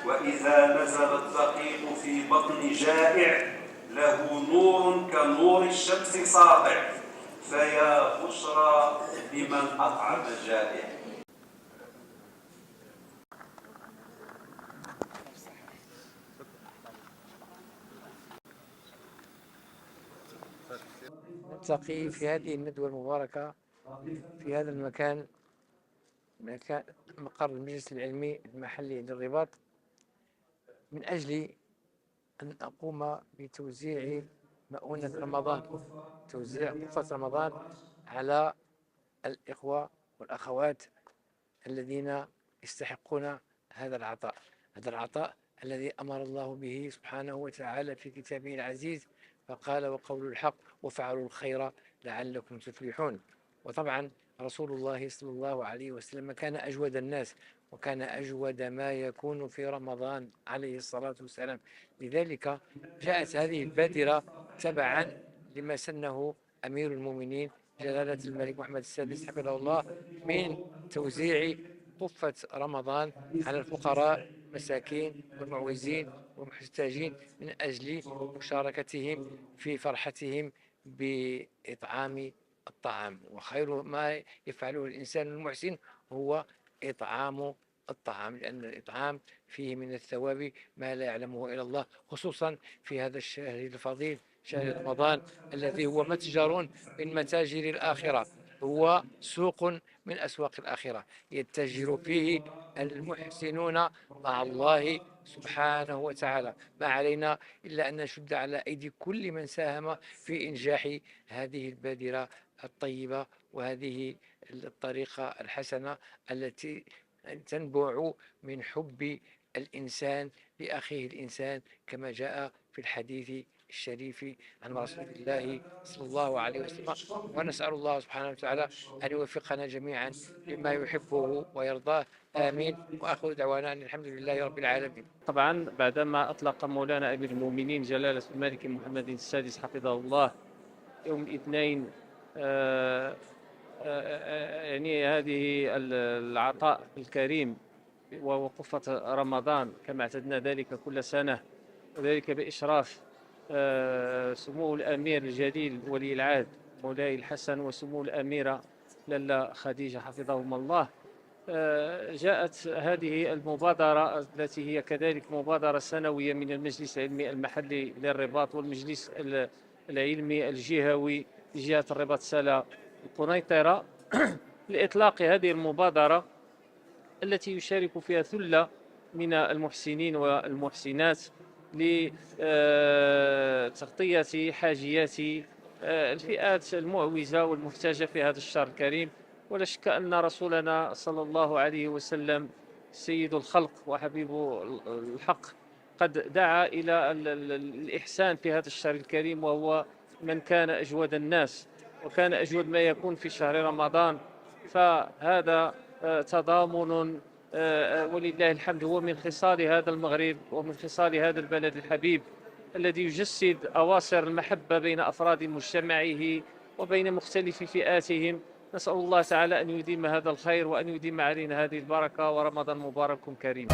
وإذا نزل الدقيق في بطن جائع له نور كنور الشمس ساطع، فيا بشرى بمن أطعم الجائع. نلتقي في هذه الندوة المباركة في هذا المكان، مقر المجلس العلمي المحلي للرباط، من أجل أن أقوم بتوزيع مؤونة رمضان، توزيع قفة رمضان على الإخوة والأخوات الذين يستحقون هذا العطاء الذي أمر الله به سبحانه وتعالى في كتابه العزيز، فقال: وقول الحق وفعلوا الخير لعلكم تفلحون. وطبعا رسول الله صلى الله عليه وسلم كان أجود الناس، وكان أجود ما يكون في رمضان عليه الصلاة والسلام. لذلك جاءت هذه البادرة تبعا لما سنه أمير المؤمنين جلالة الملك محمد السادس حفظه الله من توزيع قفة رمضان على الفقراء المساكين والمعوزين والمحتاجين، من أجل مشاركتهم في فرحتهم بإطعام الطعام. وخير ما يفعله الإنسان المحسن هو إطعام الطعام، لأن الإطعام فيه من الثواب ما لا يعلمه إلا الله، خصوصا في هذا الشهر الفضيل، شهر رمضان، الذي هو متجر من متاجر الآخرة، هو سوق من أسواق الآخرة يتجر فيه المحسنون مع الله سبحانه وتعالى. ما علينا إلا أن نشد على أيدي كل من ساهم في إنجاح هذه البادرة الطيبة وهذه الطريقة الحسنة التي تنبع من حب الإنسان لأخيه الإنسان، كما جاء في الحديث الشريف عن رسول الله صلى الله عليه وسلم. ونسأل الله سبحانه وتعالى أن يوفقنا جميعا لما يحبه ويرضاه، آمين. وآخر دعوانا أن الحمد لله رب العالمين. طبعا بعدما أطلق مولانا أمير المؤمنين جلالة الملك محمد السادس حفظه الله يوم الاثنين يعني هذه العطاء الكريم ووقفة رمضان كما اعتدنا ذلك كل سنة، وذلك بإشراف سمو الأمير الجليل ولي العهد مولاي الحسن وسمو الأميرة لاله خديجة حفظهم الله. جاءت هذه المبادرة التي هي كذلك مبادرة سنوية من المجلس العلمي المحلي للرباط والمجلس العلمي الجهوي لجهة الرباط سلا القنيطرة لإطلاق هذه المبادرة التي يشارك فيها ثلة من المحسنين والمحسنات لتغطية حاجيات الفئات المعوزة والمحتاجة في هذا الشهر الكريم. ولا شك أن رسولنا صلى الله عليه وسلم سيد الخلق وحبيب الحق قد دعا إلى الإحسان في هذا الشهر الكريم، وهو من كان أجود الناس، وكان أجود ما يكون في شهر رمضان. فهذا تضامن ولله الحمد هو من خصال هذا المغرب ومن خصال هذا البلد الحبيب الذي يجسد أواصر المحبة بين أفراد مجتمعه وبين مختلف فئاتهم. نسأل الله تعالى أن يديم هذا الخير وأن يديم علينا هذه البركة، ورمضان مبارك كريم.